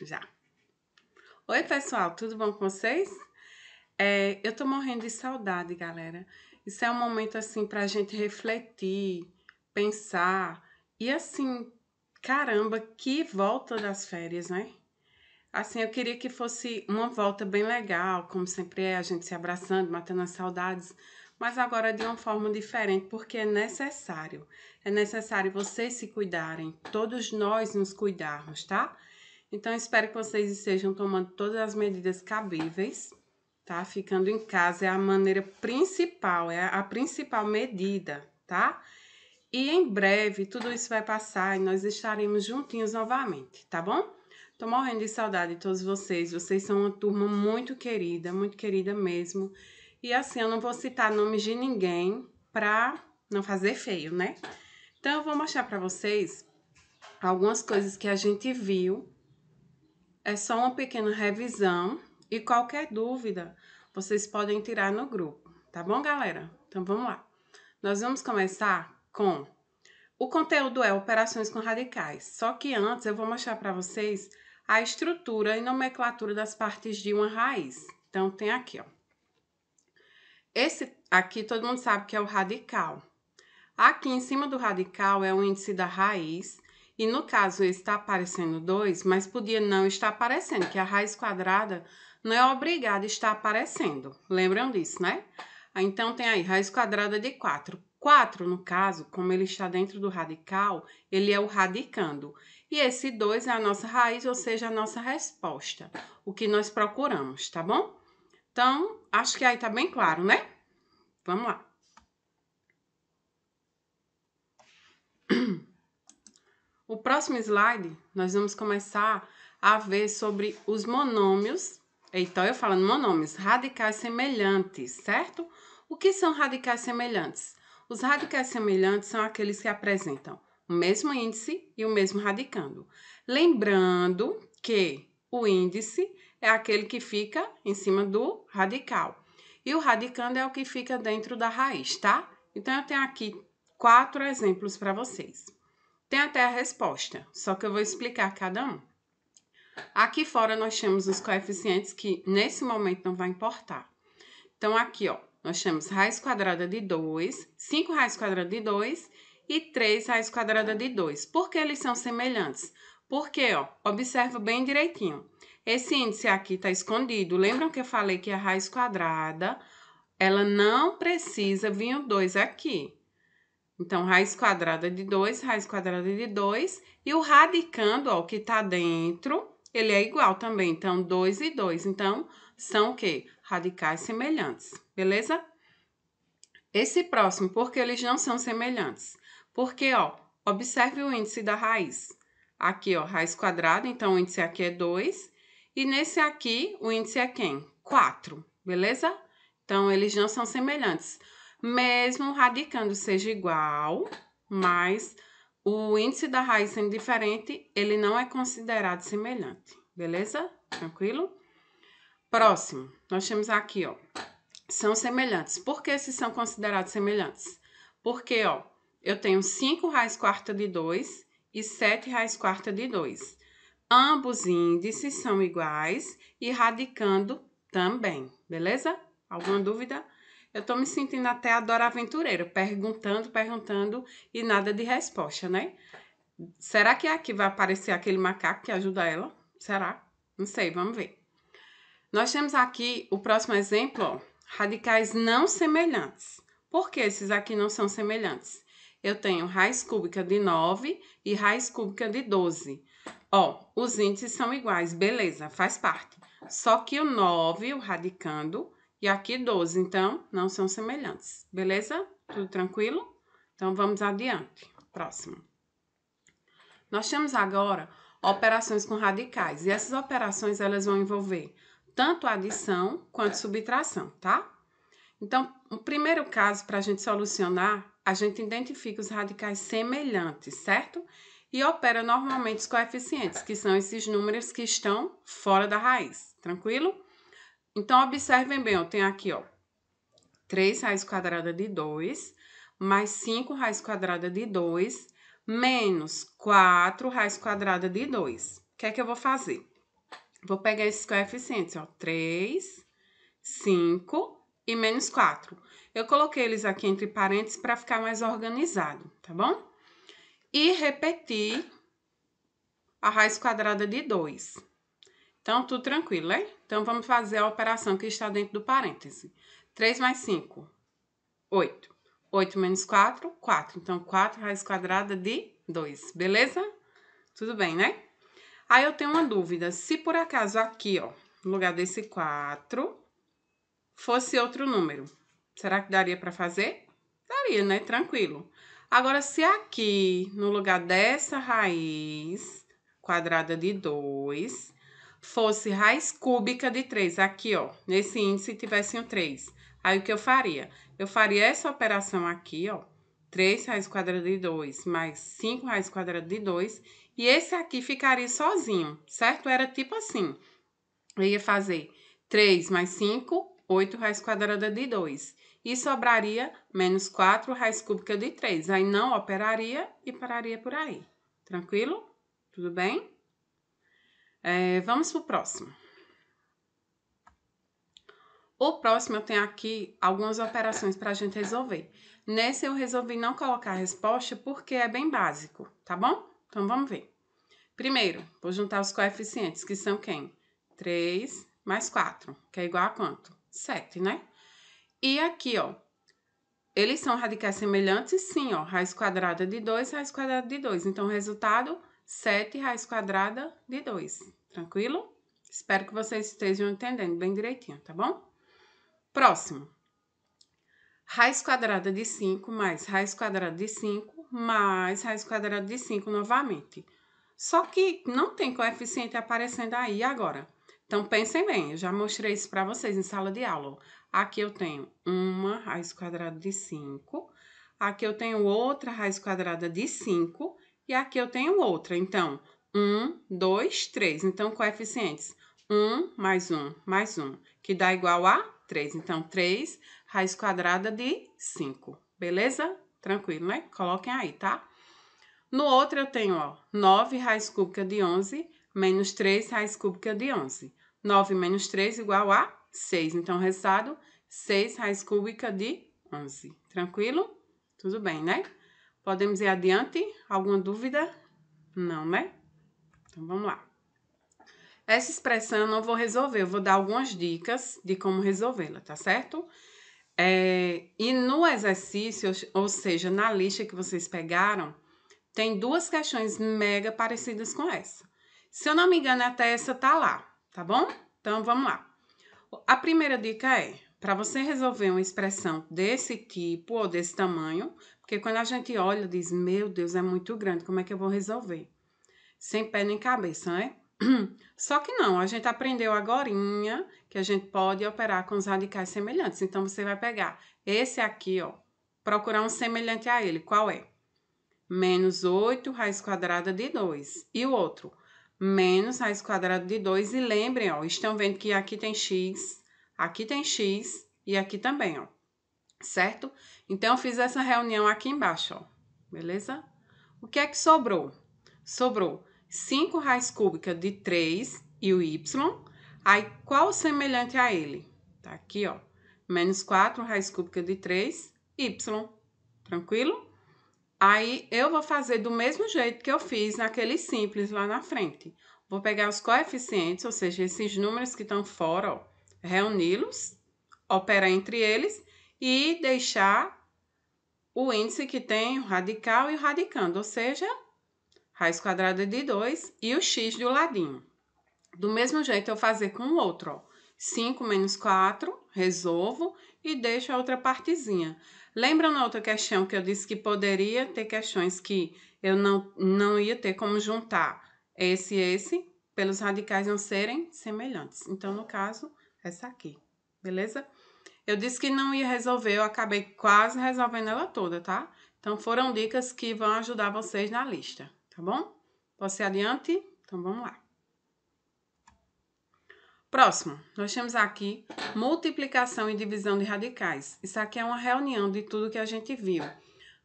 Já. Oi, pessoal, tudo bom com vocês? Eu tô morrendo de saudade, galera. Isso é um momento, assim, pra gente refletir, pensar. E, assim, caramba, que volta das férias, né? Assim, eu queria que fosse uma volta bem legal, como sempre é, a gente se abraçando, matando as saudades, mas agora de uma forma diferente, porque é necessário. É necessário vocês se cuidarem, todos nós nos cuidarmos, tá? Então, espero que vocês estejam tomando todas as medidas cabíveis, tá? Ficando em casa é a maneira principal, é a principal medida, tá? E em breve tudo isso vai passar e nós estaremos juntinhos novamente, tá bom? Tô morrendo de saudade de todos vocês. Vocês são uma turma muito querida mesmo. E assim, eu não vou citar nomes de ninguém pra não fazer feio, né? Então, eu vou mostrar pra vocês algumas coisas que a gente viu. É só uma pequena revisão e qualquer dúvida vocês podem tirar no grupo, tá bom, galera? Então vamos lá. Nós vamos começar com o conteúdo é operações com radicais. Só que antes eu vou mostrar para vocês a estrutura e nomenclatura das partes de uma raiz. Então tem aqui, ó. Esse aqui todo mundo sabe que é o radical. Aqui em cima do radical é o índice da raiz. E no caso, está aparecendo 2, mas podia não estar aparecendo, que a raiz quadrada não é obrigada a estar aparecendo. Lembram disso, né? Então, tem aí raiz quadrada de 4. 4, no caso, como ele está dentro do radical, ele é o radicando. E esse 2 é a nossa raiz, ou seja, a nossa resposta. O que nós procuramos, tá bom? Então, acho que aí tá bem claro, né? Vamos lá. O próximo slide, nós vamos começar a ver sobre os monômios. Então, eu falando monômios, radicais semelhantes, certo? O que são radicais semelhantes? Os radicais semelhantes são aqueles que apresentam o mesmo índice e o mesmo radicando. Lembrando que o índice é aquele que fica em cima do radical. E o radicando é o que fica dentro da raiz, tá? Então, eu tenho aqui 4 exemplos para vocês. Tem até a resposta, só que eu vou explicar cada um. Aqui fora nós temos os coeficientes que nesse momento não vai importar. Então, aqui, ó, nós temos raiz quadrada de 2, 5 raiz quadrada de 2 e 3 raiz quadrada de 2. Por que eles são semelhantes? Porque, ó, observa bem direitinho. Esse índice aqui está escondido. Lembram que eu falei que a raiz quadrada, ela não precisa vir o 2 aqui. Então, raiz quadrada de 2, raiz quadrada de 2. E o radicando, ó, o que tá dentro, ele é igual também. Então, 2 e 2. Então, são o quê? Radicais semelhantes, beleza? Esse próximo, por que eles não são semelhantes? Porque, ó, observe o índice da raiz. Aqui, ó, raiz quadrada, então o índice aqui é 2. E nesse aqui, o índice é quem? 4, beleza? Então, eles não são semelhantes. Mesmo o radicando seja igual, mas o índice da raiz sendo diferente, ele não é considerado semelhante, beleza? Tranquilo? Próximo, nós temos aqui, ó, são semelhantes. Por que esses são considerados semelhantes? Porque, ó, eu tenho 5 raiz quarta de 2 e 7 raiz quarta de 2. Ambos índices são iguais e radicando também, beleza? Alguma dúvida? Eu tô me sentindo até a Dora Aventureira, perguntando e nada de resposta, né? Será que aqui vai aparecer aquele macaco que ajuda ela? Será? Não sei, vamos ver. Nós temos aqui o próximo exemplo, ó, radicais não semelhantes. Por que esses aqui não são semelhantes? Eu tenho raiz cúbica de 9 e raiz cúbica de 12. Ó, os índices são iguais, beleza, faz parte. Só que o 9, o radicando, e aqui 12, então, não são semelhantes. Beleza? Tudo tranquilo? Então, vamos adiante. Próximo. Nós temos agora operações com radicais. E essas operações, elas vão envolver tanto adição quanto subtração, tá? Então, o primeiro caso, para a gente solucionar, a gente identifica os radicais semelhantes, certo? E opera normalmente os coeficientes, que são esses números que estão fora da raiz, tranquilo? Então, observem bem, eu tenho aqui, ó, 3 raiz quadrada de 2, mais 5 raiz quadrada de 2, menos 4 raiz quadrada de 2. O que é que eu vou fazer? Vou pegar esses coeficientes, ó, 3, 5 e menos 4. Eu coloquei eles aqui entre parênteses para ficar mais organizado, tá bom? E repetir a raiz quadrada de 2. Então, tudo tranquilo, né? Então, vamos fazer a operação que está dentro do parêntese. 3 mais 5, 8. 8 menos 4, 4. Então, 4 raiz quadrada de 2, beleza? Tudo bem, né? Aí, eu tenho uma dúvida. Se por acaso aqui, ó, no lugar desse 4, fosse outro número, será que daria para fazer? Daria, né? Tranquilo. Agora, se aqui, no lugar dessa raiz quadrada de 2, fosse raiz cúbica de 3, aqui, ó, nesse índice tivesse um 3, aí o que eu faria? Eu faria essa operação aqui, ó, 3 raiz quadrada de 2 mais 5 raiz quadrada de 2, e esse aqui ficaria sozinho, certo? Era tipo assim, eu ia fazer 3 mais 5, 8 raiz quadrada de 2. E sobraria menos 4 raiz cúbica de 3. Aí não operaria e pararia por aí. Tranquilo? Tudo bem? Vamos para o próximo. O próximo eu tenho aqui algumas operações para a gente resolver. Nesse eu resolvi não colocar a resposta porque é bem básico, tá bom? Então vamos ver. Primeiro, vou juntar os coeficientes, que são quem? 3 mais 4, que é igual a quanto? 7, né? E aqui, ó, eles são radicais semelhantes? Sim, ó, raiz quadrada de 2, raiz quadrada de 2. Então, o resultado, 7 raiz quadrada de 2. Tranquilo? Espero que vocês estejam entendendo bem direitinho, tá bom? Próximo. Raiz quadrada de 5 mais raiz quadrada de 5 mais raiz quadrada de 5 novamente. Só que não tem coeficiente aparecendo aí agora. Então, pensem bem, eu já mostrei isso para vocês em sala de aula. Aqui eu tenho uma raiz quadrada de 5, aqui eu tenho outra raiz quadrada de 5 e aqui eu tenho outra. Então, 1, 2, 3. Então, coeficientes 1 mais 1, que dá igual a 3. Então, 3 raiz quadrada de 5. Beleza? Tranquilo, né? Coloquem aí, tá? No outro, eu tenho, ó, 9 raiz cúbica de 11 menos 3 raiz cúbica de 11. 9 menos 3 igual a 6. Então, resultado, 6 raiz cúbica de 11. Tranquilo? Tudo bem, né? Podemos ir adiante? Alguma dúvida? Não, né? Então, vamos lá. Essa expressão eu não vou resolver, eu vou dar algumas dicas de como resolvê-la, tá certo? E no exercício, ou seja, na lista que vocês pegaram, tem duas questões mega parecidas com essa. Se eu não me engano, até essa tá lá, tá bom? Então, vamos lá. A primeira dica é, para você resolver uma expressão desse tipo ou desse tamanho, porque quando a gente olha, diz, meu Deus, é muito grande, como é que eu vou resolver? Sem pé nem cabeça, né? Só que não, a gente aprendeu agorinha que a gente pode operar com os radicais semelhantes. Então, você vai pegar esse aqui, ó, procurar um semelhante a ele. Qual é? Menos 8 raiz quadrada de 2. E o outro? Menos raiz quadrada de 2. E lembrem, ó, estão vendo que aqui tem x e aqui também, ó. Certo? Então, eu fiz essa reunião aqui embaixo, ó. Beleza? O que é que sobrou? Sobrou 5 raiz cúbica de 3 e o y. Aí, qual o semelhante a ele? Tá aqui, ó. Menos 4 raiz cúbica de 3, y. Tranquilo? Aí, eu vou fazer do mesmo jeito que eu fiz naquele simples lá na frente. Vou pegar os coeficientes, ou seja, esses números que estão fora, ó, reuni-los, operar entre eles e deixar o índice que tem o radical e o radicando, ou seja, raiz quadrada de 2 e o x do ladinho. Do mesmo jeito, eu fazer com o outro, ó. 5 menos 4, resolvo e deixo a outra partezinha. Lembra na outra questão que eu disse que poderia ter questões que eu não ia ter como juntar esse e esse, pelos radicais não serem semelhantes. Então, no caso, essa aqui, beleza? Eu disse que não ia resolver, eu acabei quase resolvendo ela toda, tá? Então, foram dicas que vão ajudar vocês na lista, tá bom? Posso ir adiante? Então, vamos lá. Próximo, nós temos aqui multiplicação e divisão de radicais. Isso aqui é uma reunião de tudo que a gente viu.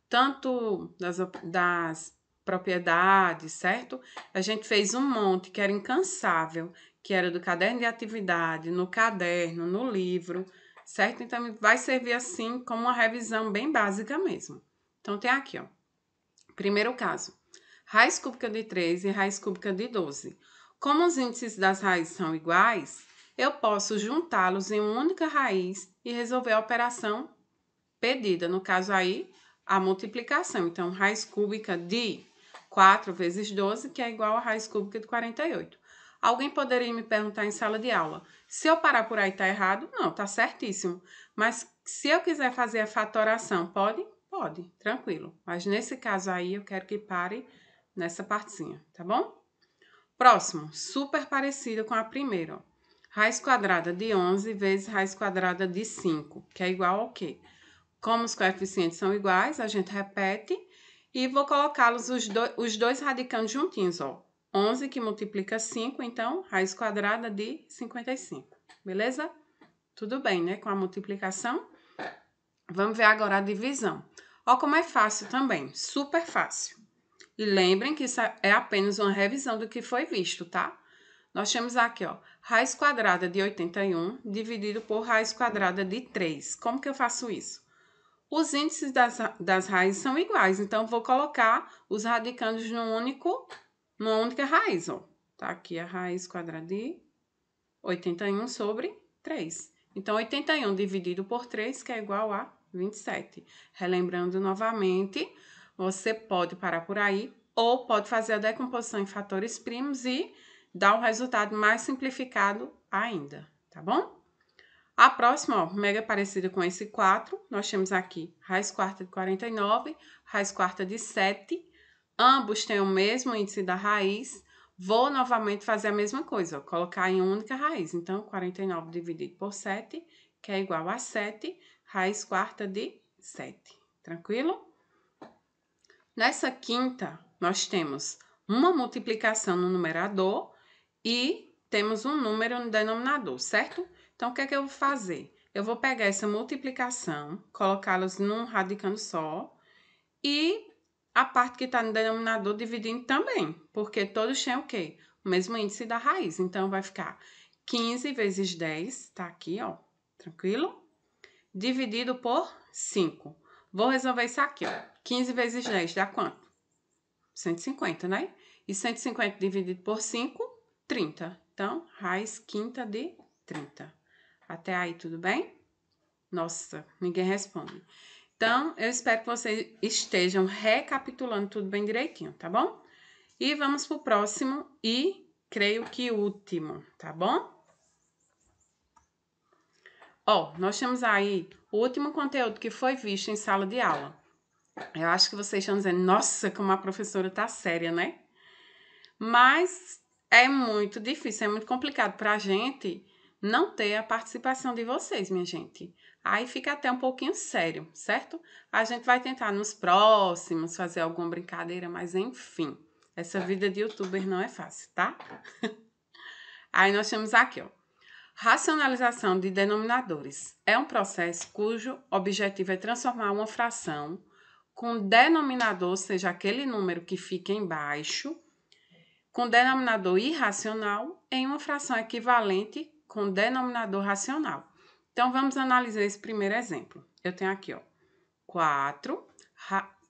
Tanto das propriedades, certo? A gente fez um monte que era incansável, que era do caderno de atividade, no caderno, no livro, certo? Então, vai servir assim como uma revisão bem básica mesmo. Então, tem aqui, ó. Primeiro caso, raiz cúbica de 3 e raiz cúbica de 12. Como os índices das raízes são iguais, eu posso juntá-los em uma única raiz e resolver a operação pedida. No caso aí, a multiplicação. Então, raiz cúbica de 4 vezes 12, que é igual a raiz cúbica de 48. Alguém poderia me perguntar em sala de aula, se eu parar por aí tá errado? Não, tá certíssimo. Mas se eu quiser fazer a fatoração, pode? Pode, tranquilo. Mas nesse caso aí, eu quero que pare nessa partezinha, tá bom? Próximo, super parecida com a primeira, ó. Raiz quadrada de 11 vezes raiz quadrada de 5, que é igual ao quê? Como os coeficientes são iguais, a gente repete e vou colocá-los os dois radicandos juntinhos, ó. 11 que multiplica 5, então, raiz quadrada de 55, beleza? Tudo bem, né? Com a multiplicação. Vamos ver agora a divisão. Ó como é fácil também, super fácil. E lembrem que isso é apenas uma revisão do que foi visto, tá? Nós temos aqui, ó, raiz quadrada de 81 dividido por raiz quadrada de 3. Como que eu faço isso? Os índices das raízes são iguais, então vou colocar os radicandos numa única raiz, ó. Tá aqui a raiz quadrada de 81 sobre 3. Então, 81 dividido por 3, que é igual a 27. Relembrando novamente, você pode parar por aí ou pode fazer a decomposição em fatores primos e dar um resultado mais simplificado ainda, tá bom? A próxima, ó, mega parecida com esse 4, nós temos aqui raiz quarta de 49, raiz quarta de 7, ambos têm o mesmo índice da raiz. Vou novamente fazer a mesma coisa, ó, colocar em única raiz. Então, 49 dividido por 7, que é igual a 7, raiz quarta de 7. Tranquilo? Nessa quinta, nós temos uma multiplicação no numerador e temos um número no denominador, certo? Então, o que é que eu vou fazer? Eu vou pegar essa multiplicação, colocá-las num radicando só e a parte que está no denominador dividindo também, porque todos têm o quê? O mesmo índice da raiz. Então, vai ficar 15 vezes 10, tá aqui, ó, tranquilo? Dividido por 5. Vou resolver isso aqui, ó. 15 vezes 10 dá quanto? 150, né? E 150 dividido por 5, 30. Então, raiz quinta de 30. Até aí, tudo bem? Nossa, ninguém responde. Então, eu espero que vocês estejam recapitulando tudo bem direitinho, tá bom? E vamos pro próximo e creio que último, tá bom? Ó, nós temos aí o último conteúdo que foi visto em sala de aula. Eu acho que vocês estão dizendo, nossa, como a professora tá séria, né? Mas é muito difícil, é muito complicado pra gente não ter a participação de vocês, minha gente. Aí fica até um pouquinho sério, certo? A gente vai tentar nos próximos fazer alguma brincadeira, mas enfim, essa vida de youtuber não é fácil, tá? Aí nós temos aqui, ó. Racionalização de denominadores. É um processo cujo objetivo é transformar uma fração com denominador, seja aquele número que fica embaixo, com denominador irracional, em uma fração equivalente com denominador racional. Então, vamos analisar esse primeiro exemplo. Eu tenho aqui, ó, 4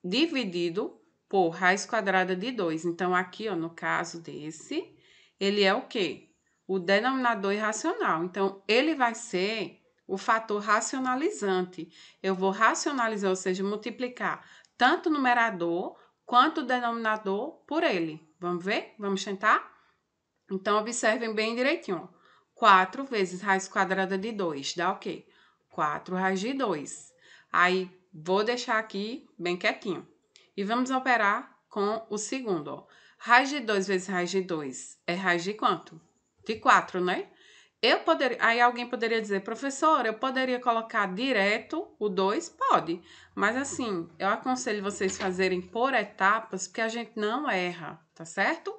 dividido por raiz quadrada de 2. Então, aqui, ó, no caso desse, ele é o quê? O denominador irracional. Então, ele vai ser o fator racionalizante. Eu vou racionalizar, ou seja, multiplicar tanto o numerador quanto o denominador por ele. Vamos ver? Vamos tentar? Então, observem bem direitinho. 4 vezes raiz quadrada de 2 dá o quê? 4 raiz de 2. Aí, vou deixar aqui bem quietinho. E vamos operar com o segundo, ó. Raiz de 2 vezes raiz de 2 é raiz de quanto? De 4, né? Aí alguém poderia dizer, professora, eu poderia colocar direto o 2? Pode. Mas assim, eu aconselho vocês fazerem por etapas, porque a gente não erra, tá certo?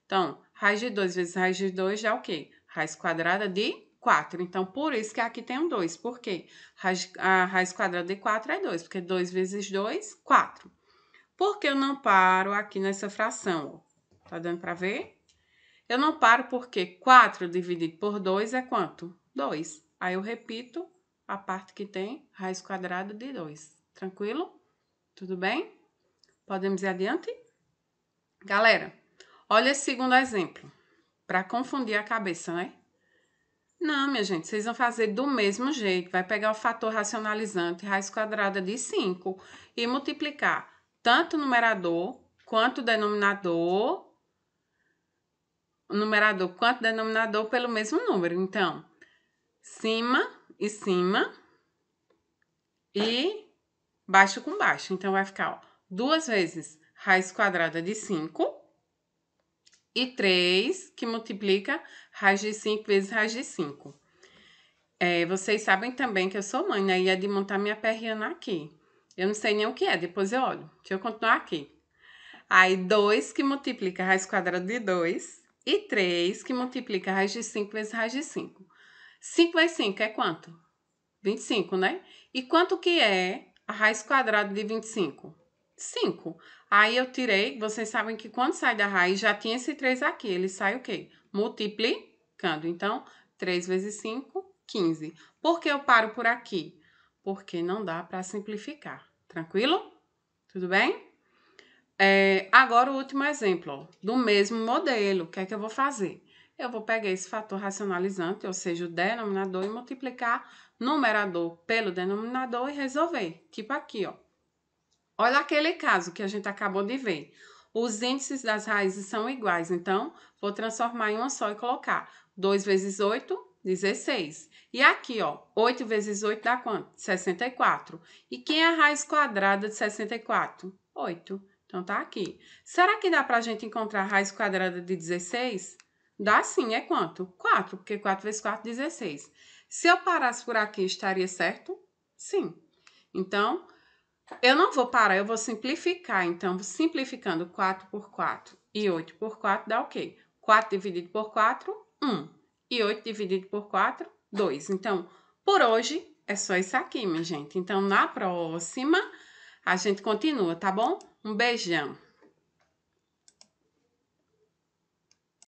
Então, raiz de 2 vezes raiz de 2 dá o quê? Raiz quadrada de 4. Então, por isso que aqui tem um 2. Por quê? A raiz quadrada de 4 é 2, porque 2 vezes 2, 4. Por que eu não paro aqui nessa fração? Ó? Tá dando para ver? Eu não paro porque 4 dividido por 2 é quanto? 2. Aí eu repito a parte que tem raiz quadrada de 2. Tranquilo? Tudo bem? Podemos ir adiante? Galera, olha esse segundo exemplo. Para confundir a cabeça, né? Não, minha gente, vocês vão fazer do mesmo jeito. Vai pegar o fator racionalizante, raiz quadrada de 5, e multiplicar tanto o numerador quanto o denominador, pelo mesmo número. Então, cima e baixo com baixo. Então, vai ficar, ó, 2 vezes raiz quadrada de 5 e 3, que multiplica raiz de 5 vezes raiz de 5. Vocês sabem também que eu sou mãe, né? E é de montar minha perriana aqui. Eu não sei nem o que é, depois eu olho. Deixa eu continuar aqui. Aí, 2 que multiplica raiz quadrada de 2 e 3 que multiplica raiz de 5 vezes raiz de 5. 5 vezes 5 é quanto? 25, né? E quanto que é a raiz quadrada de 25? 5. Aí eu tirei, vocês sabem que quando sai da raiz já tinha esse 3 aqui. Ele sai o quê? Multiplicando. Então, 3 vezes 5, 15. Por que eu paro por aqui? Porque não dá para simplificar. Tranquilo? Tudo bem? Agora o último exemplo, ó, do mesmo modelo. O que é que eu vou fazer? Eu vou pegar esse fator racionalizante, ou seja, o denominador, e multiplicar numerador pelo denominador e resolver. Tipo aqui, ó. Olha aquele caso que a gente acabou de ver. Os índices das raízes são iguais, então, vou transformar em uma só e colocar 2 vezes 8, 16. E aqui, ó, 8 vezes 8 dá quanto? 64. E quem é a raiz quadrada de 64? 8. Então, tá aqui. Será que dá pra gente encontrar a raiz quadrada de 16? Dá sim, é quanto? 4, porque 4 vezes 4, 16. Se eu parasse por aqui, estaria certo? Sim. Então, eu não vou parar, eu vou simplificar. Então, simplificando 4 por 4 e 8 por 4 dá o quê? 4 dividido por 4, 1. E 8 dividido por 4, 2. Então, por hoje, é só isso aqui, minha gente. Então, na próxima, a gente continua, tá bom? Um beijão!